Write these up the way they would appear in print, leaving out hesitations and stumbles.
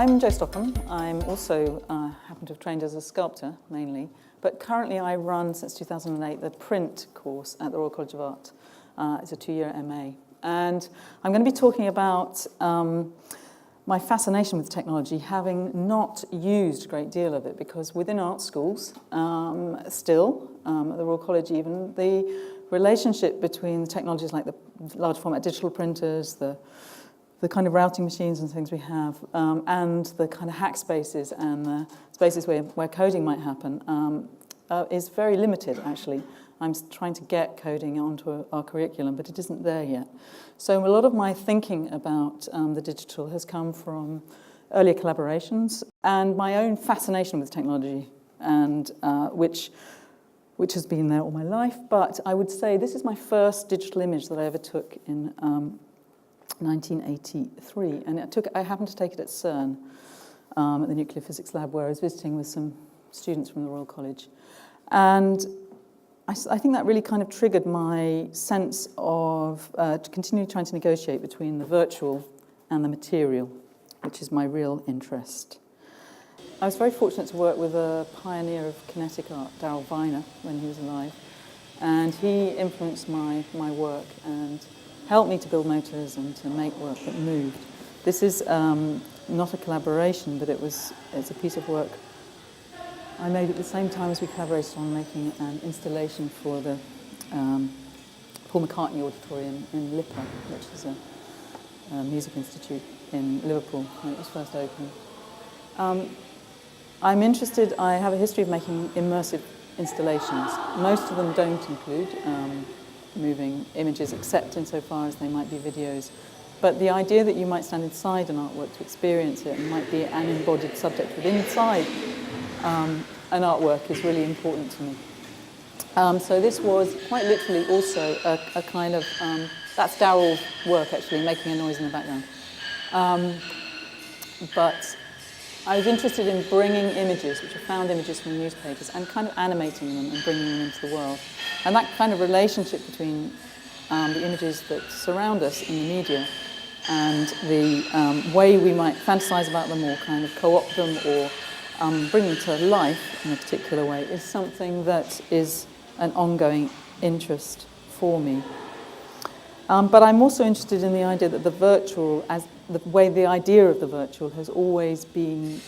I'm Jo Stockham. I'm also happen to have trained as a sculptor mainly, but currently I run since 2008 the print course at the Royal College of Art. It's a 2-year MA, and I'm going to be talking about my fascination with technology, having not used a great deal of it, because within art schools, still at the Royal College even, the relationship between technologies like the large format digital printers, the kind of routing machines and things we have, and the kind of hack spaces and the spaces where coding might happen is very limited, actually. I'm trying to get coding onto our curriculum, but it isn't there yet. So a lot of my thinking about the digital has come from earlier collaborations and my own fascination with technology, and which has been there all my life. But I would say this is my first digital image that I ever took in 1983, and I happened to take it at CERN, at the nuclear physics lab, where I was visiting with some students from the Royal College. And I think that really kind of triggered my sense of continually trying to negotiate between the virtual and the material, which is my real interest. I was very fortunate to work with a pioneer of kinetic art, Darrell Viner, when he was alive, and he influenced my work and helped me to build motors and to make work that moved. This is not a collaboration, but it's a piece of work I made at the same time as we collaborated on making an installation for the Paul McCartney Auditorium in LIPA, which is a music institute in Liverpool when it was first opened. I'm interested, I have a history of making immersive installations. Most of them don't include moving images, except insofar as they might be videos. But the idea that you might stand inside an artwork to experience it and might be an embodied subject within inside an artwork is really important to me. So this was quite literally also a kind of, that's Darrell's work actually, making a noise in the background. But I was interested in bringing images, which are found images from newspapers, and kind of animating them and bringing them into the world. And that kind of relationship between the images that surround us in the media and the way we might fantasize about them or kind of co-opt them or bring them to life in a particular way is something that is an ongoing interest for me. But I'm also interested in the idea that the virtual, as the idea of the virtual has always been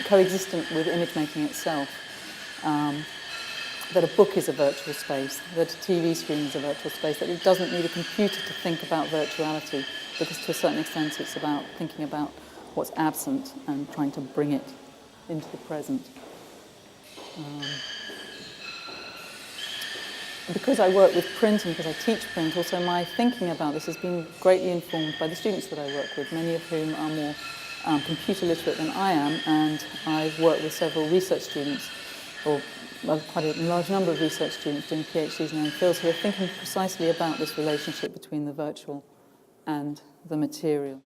coexistent with image making itself. That a book is a virtual space, that a TV screen is a virtual space, that it doesn't need a computer to think about virtuality, because to a certain extent it's about thinking about what's absent and trying to bring it into the present. Because I work with print and because I teach print, also my thinking about this has been greatly informed by the students that I work with, many of whom are more computer literate than I am, and I've worked with several research students, or quite a large number of research students doing PhDs in their own fields, who are thinking precisely about this relationship between the virtual and the material.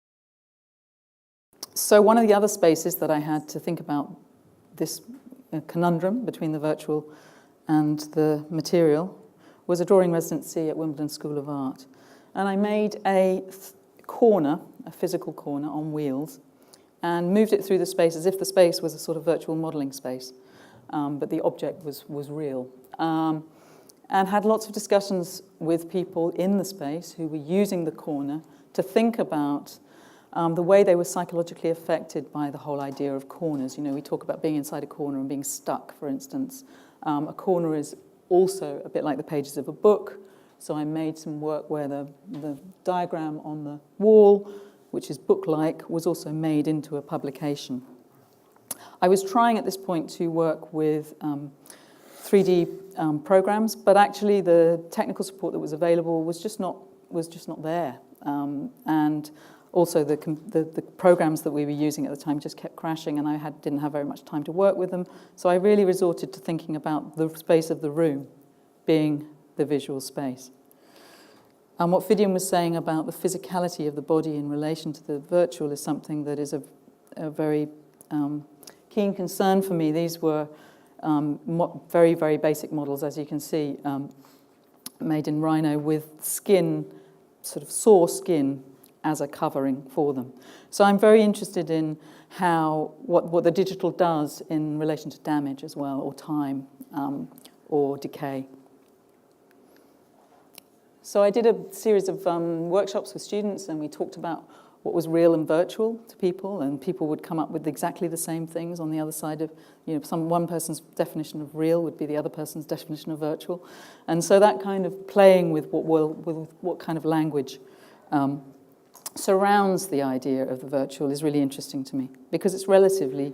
So one of the other spaces that I had to think about this conundrum between the virtual and the material was a drawing residency at Wimbledon School of Art. And I made a corner, a physical corner on wheels, and moved it through the space as if the space was a sort of virtual modelling space. But the object was real. And had lots of discussions with people in the space who were using the corner to think about the way they were psychologically affected by the whole idea of corners. You know, we talk about being inside a corner and being stuck, for instance. A corner is also a bit like the pages of a book. So I made some work where the diagram on the wall, which is book-like, was also made into a publication. I was trying at this point to work with 3D programs, but actually the technical support that was available was just not there. And also the programs that we were using at the time just kept crashing, and I didn't have very much time to work with them. So I really resorted to thinking about the space of the room being the visual space. And what Fidian was saying about the physicality of the body in relation to the virtual is something that is a very keen concern for me. These were very, very basic models, as you can see, made in Rhino with skin, sort of saw skin as a covering for them. So I'm very interested in what the digital does in relation to damage as well, or time, or decay. So I did a series of workshops with students, and we talked about what was real and virtual to people, and people would come up with exactly the same things on the other side of, one person's definition of real would be the other person's definition of virtual. And so that kind of playing with what kind of language surrounds the idea of the virtual is really interesting to me, because it's relatively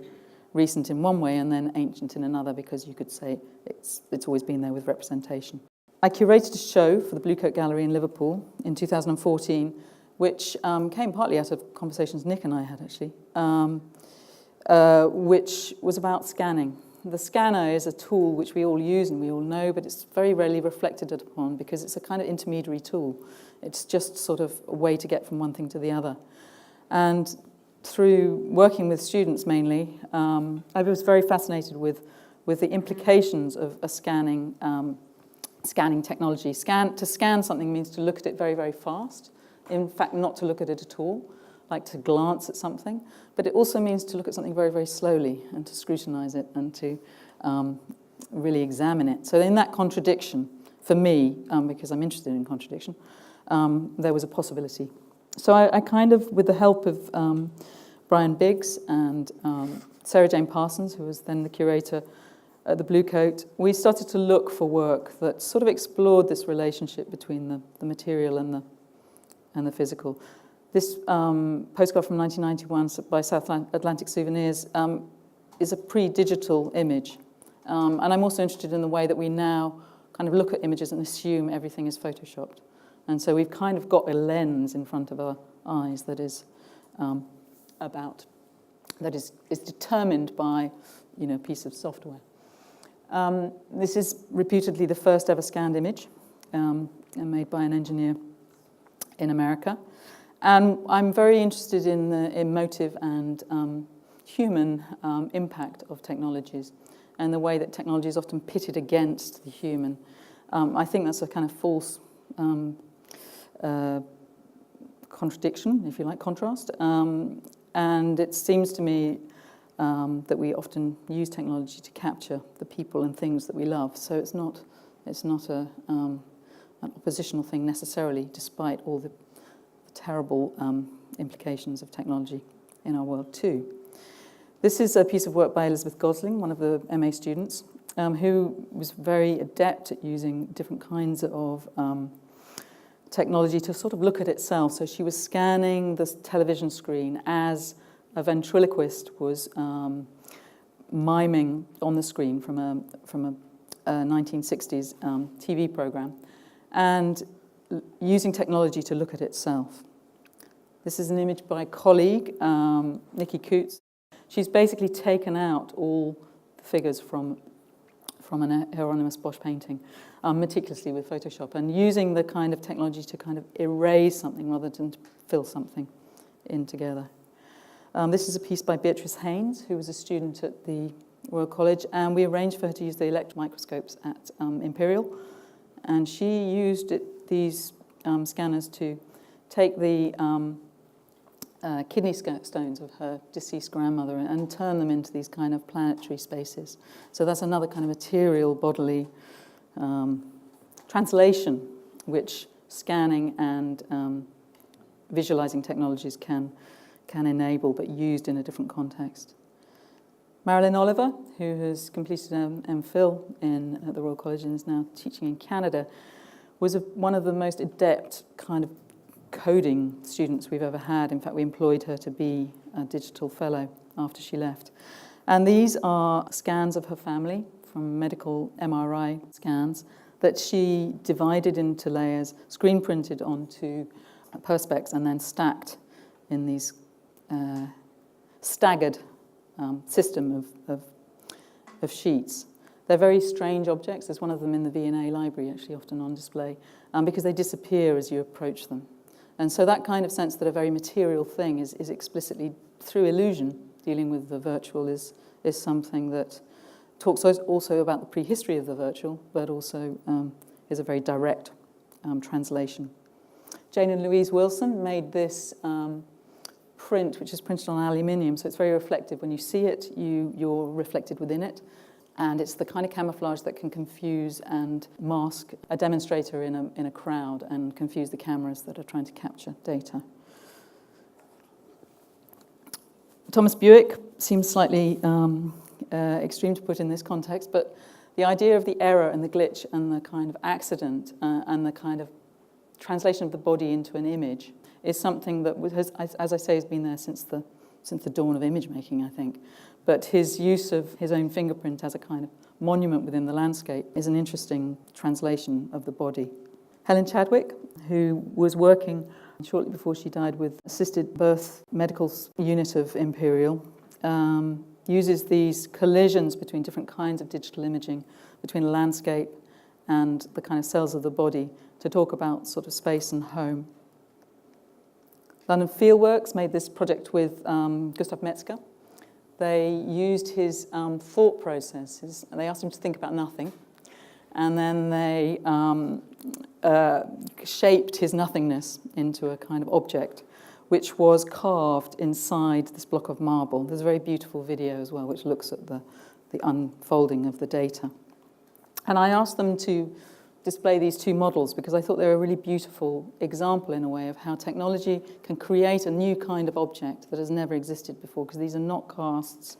recent in one way and then ancient in another, because you could say it's always been there with representation. I curated a show for the Bluecoat Gallery in Liverpool in 2014, which came partly out of conversations Nick and I had, actually, which was about scanning. The scanner is a tool which we all use and we all know, but it's very rarely reflected upon because it's a kind of intermediary tool. It's just sort of a way to get from one thing to the other. And through working with students mainly, I was very fascinated with the implications of a scanning technology. To scan something means to look at it very, very fast. In fact, not to look at it at all, like to glance at something. But it also means to look at something very, very slowly and to scrutinize it and to really examine it. So in that contradiction, for me, because I'm interested in contradiction, there was a possibility. So I kind of, with the help of Brian Biggs and Sarah Jane Parsons, who was then the curator at the Bluecoat, we started to look for work that sort of explored this relationship between the material and the physical. This postcard from 1991 by South Atlantic Souvenirs is a pre-digital image. And I'm also interested in the way that we now kind of look at images and assume everything is photoshopped. And so we've kind of got a lens in front of our eyes that is determined by a piece of software. This is reputedly the first ever scanned image made by an engineer in America. And I'm very interested in the emotive and human impact of technologies and the way that technology is often pitted against the human. I think that's a kind of false contradiction, if you like, contrast. And it seems to me that we often use technology to capture the people and things that we love. So it's not an oppositional thing necessarily, despite all the terrible implications of technology in our world too. This is a piece of work by Elizabeth Gosling, one of the MA students, who was very adept at using different kinds of technology to sort of look at itself. So she was scanning the television screen as a ventriloquist was miming on the screen from a 1960s TV program, and using technology to look at itself. This is an image by a colleague, Nikki Coots. She's basically taken out all the figures from an Hieronymus Bosch painting, meticulously with Photoshop, and using the kind of technology to kind of erase something rather than to fill something in together. This is a piece by Beatrice Haynes, who was a student at the Royal College, and we arranged for her to use the electron microscopes at Imperial, and she used these scanners to take the kidney stones of her deceased grandmother and turn them into these kind of planetary spaces. So that's another kind of material bodily translation, which scanning and visualizing technologies can enable, but used in a different context. Marilyn Oliver, who has completed an MPhil at the Royal College and is now teaching in Canada, was one of the most adept kind of coding students we've ever had. In fact, we employed her to be a digital fellow after she left. And these are scans of her family from medical MRI scans that she divided into layers, screen printed onto perspex, and then stacked in these staggered system of sheets. They're very strange objects. There's one of them in the V&A library, actually, often on display, because they disappear as you approach them. And so that kind of sense that a very material thing is explicitly, through illusion, dealing with the virtual is something that talks also about the prehistory of the virtual, but also is a very direct translation. Jane and Louise Wilson made this print, which is printed on aluminium, so it's very reflective. When you see it, you're reflected within it. And it's the kind of camouflage that can confuse and mask a demonstrator in a crowd and confuse the cameras that are trying to capture data. Thomas Buick seems slightly extreme to put in this context, but the idea of the error and the glitch and the kind of accident and the kind of translation of the body into an image is something that has, as I say, has been there since the dawn of image making, I think. But his use of his own fingerprint as a kind of monument within the landscape is an interesting translation of the body. Helen Chadwick, who was working shortly before she died with assisted birth medical unit of Imperial, uses these collisions between different kinds of digital imaging, between a landscape and the kind of cells of the body, to talk about sort of space and home. London Fieldworks made this project with Gustav Metzger. They used his thought processes, and they asked him to think about nothing, and then they shaped his nothingness into a kind of object, which was carved inside this block of marble. There's a very beautiful video as well, which looks at the unfolding of the data. And I asked them to display these two models because I thought they were a really beautiful example in a way of how technology can create a new kind of object that has never existed before, because these are not casts.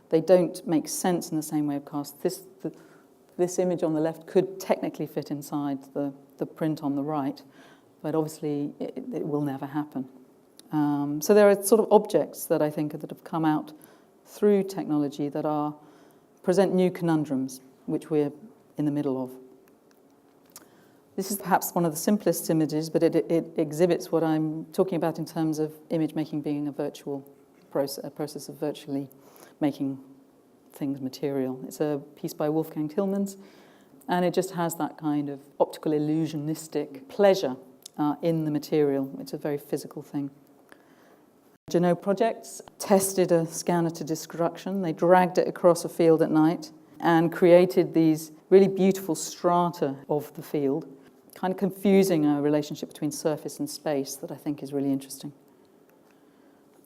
They don't make sense in the same way of casts. This image on the left could technically fit inside the print on the right, but obviously it will never happen. So there are sort of objects that I think that have come out through technology that present new conundrums, which we're in the middle of. This is perhaps one of the simplest images, but it exhibits what I'm talking about in terms of image making being a virtual process, a process of virtually making things material. It's a piece by Wolfgang Tillmans, and it just has that kind of optical illusionistic pleasure in the material. It's a very physical thing. Janot Projects tested a scanner to destruction. They dragged it across a field at night and created these really beautiful strata of the field, kind of confusing a relationship between surface and space that I think is really interesting.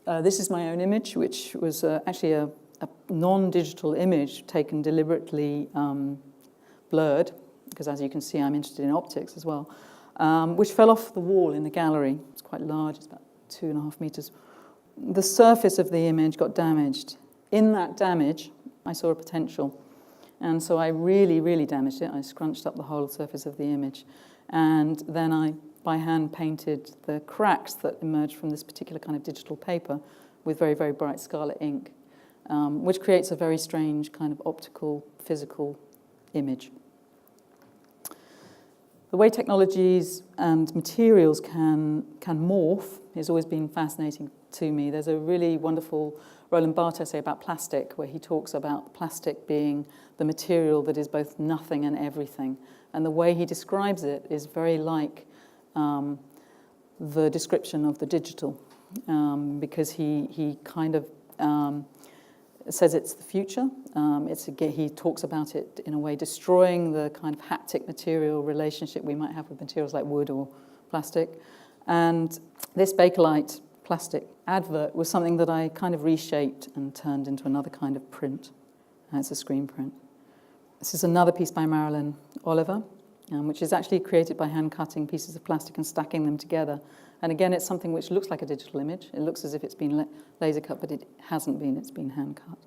This is my own image, which was actually a non-digital image taken deliberately blurred, because as you can see, I'm interested in optics as well, which fell off the wall in the gallery. It's quite large, it's about 2.5 meters. The surface of the image got damaged. In that damage, I saw a potential. And so I really, really damaged it. I scrunched up the whole surface of the image. And then I, by hand, painted the cracks that emerged from this particular kind of digital paper with very, very bright scarlet ink, which creates a very strange kind of optical, physical image. The way technologies and materials can morph has always been fascinating to me. There's a really wonderful Roland Barthes essay about plastic, where he talks about plastic being the material that is both nothing and everything. And the way he describes it is very like the description of the digital, because he kind of says it's the future. He talks about it in a way destroying the kind of haptic material relationship we might have with materials like wood or plastic. And this Bakelite plastic advert was something that I kind of reshaped and turned into another kind of print. It's a screen print. This is another piece by Marilyn Oliver, which is actually created by hand-cutting pieces of plastic and stacking them together. And again, it's something which looks like a digital image. It looks as if it's been laser cut, but it hasn't been. It's been hand-cut.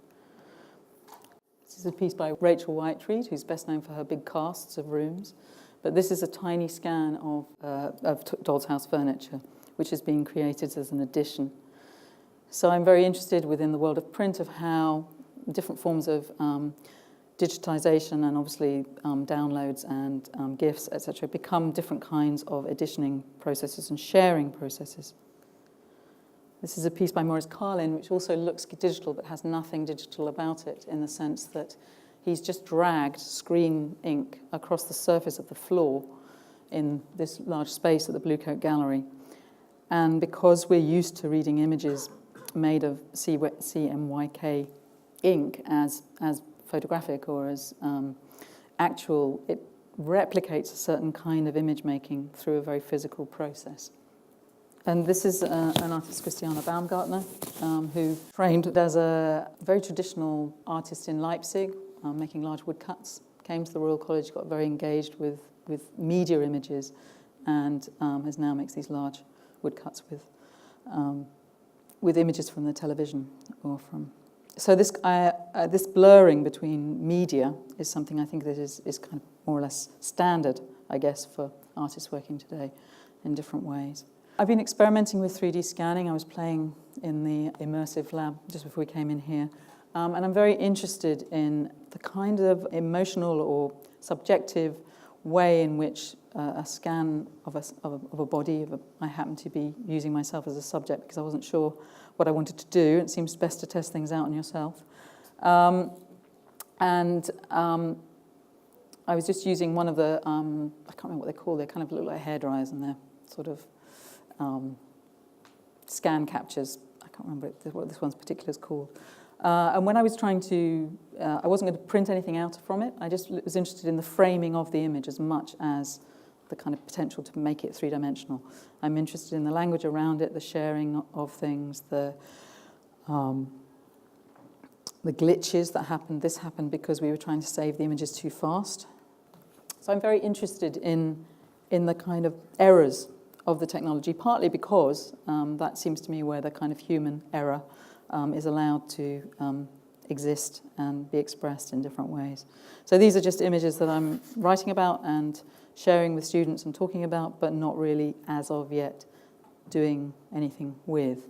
This is a piece by Rachel Whiteread, who's best known for her big casts of rooms. But this is a tiny scan of Doll's House furniture, which is being created as an addition. So I'm very interested within the world of print of how different forms of digitization and obviously downloads and GIFs, etc., become different kinds of editioning processes and sharing processes. This is a piece by Maurice Carlin, which also looks digital but has nothing digital about it, in the sense that he's just dragged screen ink across the surface of the floor in this large space at the Blue Coat Gallery. And because we're used to reading images made of CMYK ink as photographic or as actual, it replicates a certain kind of image making through a very physical process. And this is an artist, Christiane Baumgartner, who trained as a very traditional artist in Leipzig, making large woodcuts, came to the Royal College, got very engaged with media images, and has now makes these large woodcuts with images from the television or from. So this blurring between media is something I think that is kind of more or less standard, I guess, for artists working today in different ways. I've been experimenting with 3D scanning. I was playing in the immersive lab just before we came in here. And I'm very interested in the kind of emotional or subjective way in which a scan of a body, I happen to be using myself as a subject because I wasn't sure what I wanted to do. It seems best to test things out on yourself. I was just using one of the, I can't remember what they're called, they kind of look like hairdryers and they're sort of scan captures. I can't remember what this one's particular is called. And when I was trying to, I wasn't going to print anything out from it. I just was interested in the framing of the image as much as the kind of potential to make it three-dimensional. I'm interested in the language around it, the sharing of things, the glitches that happened. This happened because we were trying to save the images too fast. So I'm very interested in the kind of errors of the technology, partly because that seems to me where the kind of human error is allowed to exist and be expressed in different ways. So these are just images that I'm writing about and sharing with students and talking about, but not really, as of yet, doing anything with.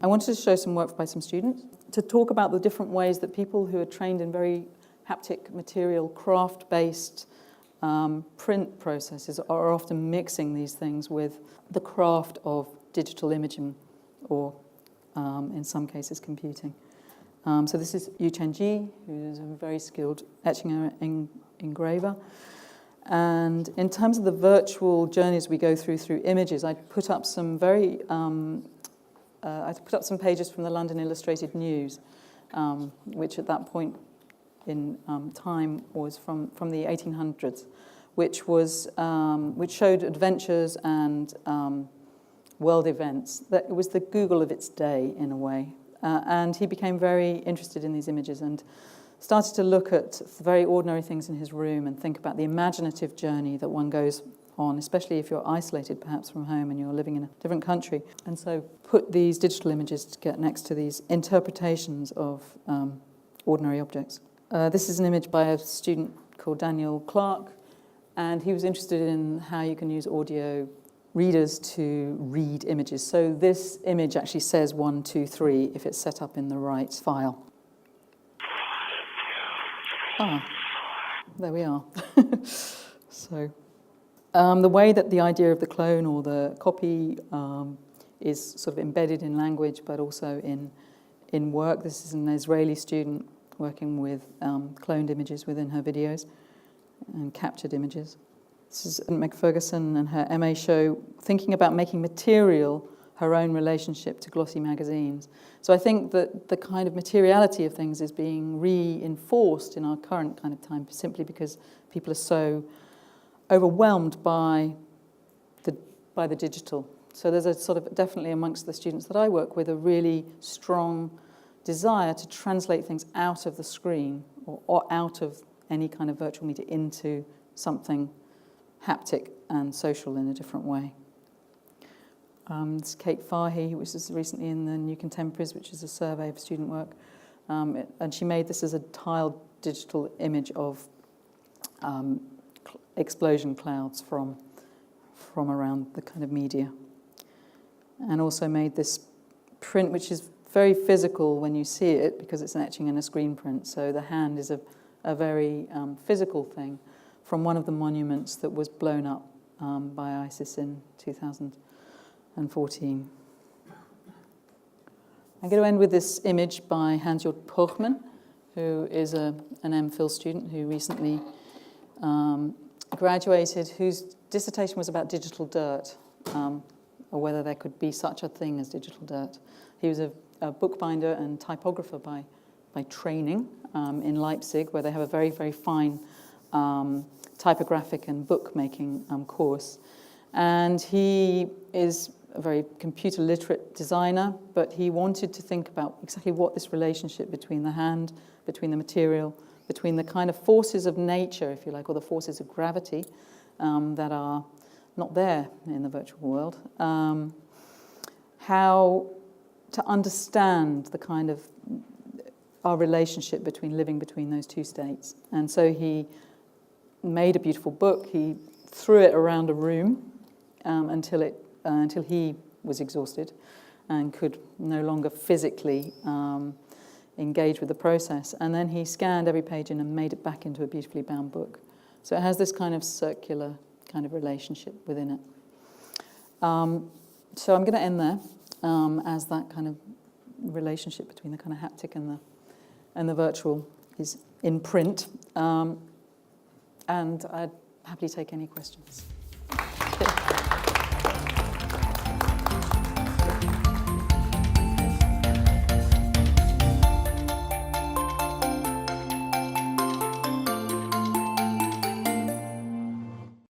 I wanted to show some work by some students to talk about the different ways that people who are trained in very haptic material, craft-based print processes are often mixing these things with the craft of digital imaging or, in some cases, computing. So this is Yu Chenji, who's a very skilled etching engraver. And in terms of the virtual journeys we go through images, I put up some pages from the London Illustrated News, which at that point in time was from the 1800s, which showed adventures and world events. That it was the Google of its day in a way, and he became very interested in these images and started to look at very ordinary things in his room and think about the imaginative journey that one goes on, especially if you're isolated perhaps from home and you're living in a different country. And so put these digital images to get next to these interpretations of ordinary objects. This is an image by a student called Daniel Clark, and he was interested in how you can use audio readers to read images. So this image actually says 1, 2, 3 if it's set up in the right file. There we are. So the way that the idea of the clone or the copy is sort of embedded in language, but also in work. This is an Israeli student working with cloned images within her videos and captured images. This is Meg Ferguson and her MA show thinking about making material her own relationship to glossy magazines. So I think that the kind of materiality of things is being reinforced in our current kind of time simply because people are so overwhelmed by the digital. So there's a sort of definitely amongst the students that I work with a really strong desire to translate things out of the screen or out of any kind of virtual media into something haptic and social in a different way. This is Kate Fahy, which is recently in the New Contemporaries, which is a survey of student work. And she made this as a tiled digital image of explosion clouds from around the kind of media. And also made this print, which is very physical when you see it, because it's an etching and a screen print. So the hand is a very physical thing from one of the monuments that was blown up by ISIS in 2014. I'm going to end with this image by Hans-Jörg Pochmann, who is an MPhil student who recently graduated, whose dissertation was about digital dirt, or whether there could be such a thing as digital dirt. He was a bookbinder and typographer by training in Leipzig, where they have a very, very fine typographic and bookmaking course. And he is a very computer literate designer, but he wanted to think about exactly what this relationship between the hand, between the material, between the kind of forces of nature, if you like, or the forces of gravity that are not there in the virtual world, how to understand the kind of our relationship living between those two states. And so he made a beautiful book. He threw it around a room until he was exhausted and could no longer physically engage with the process. And then he scanned every page in and made it back into a beautifully bound book. So it has this kind of circular kind of relationship within it. So I'm going to end there as that kind of relationship between the kind of haptic and the virtual is in print. And I'd happily take any questions.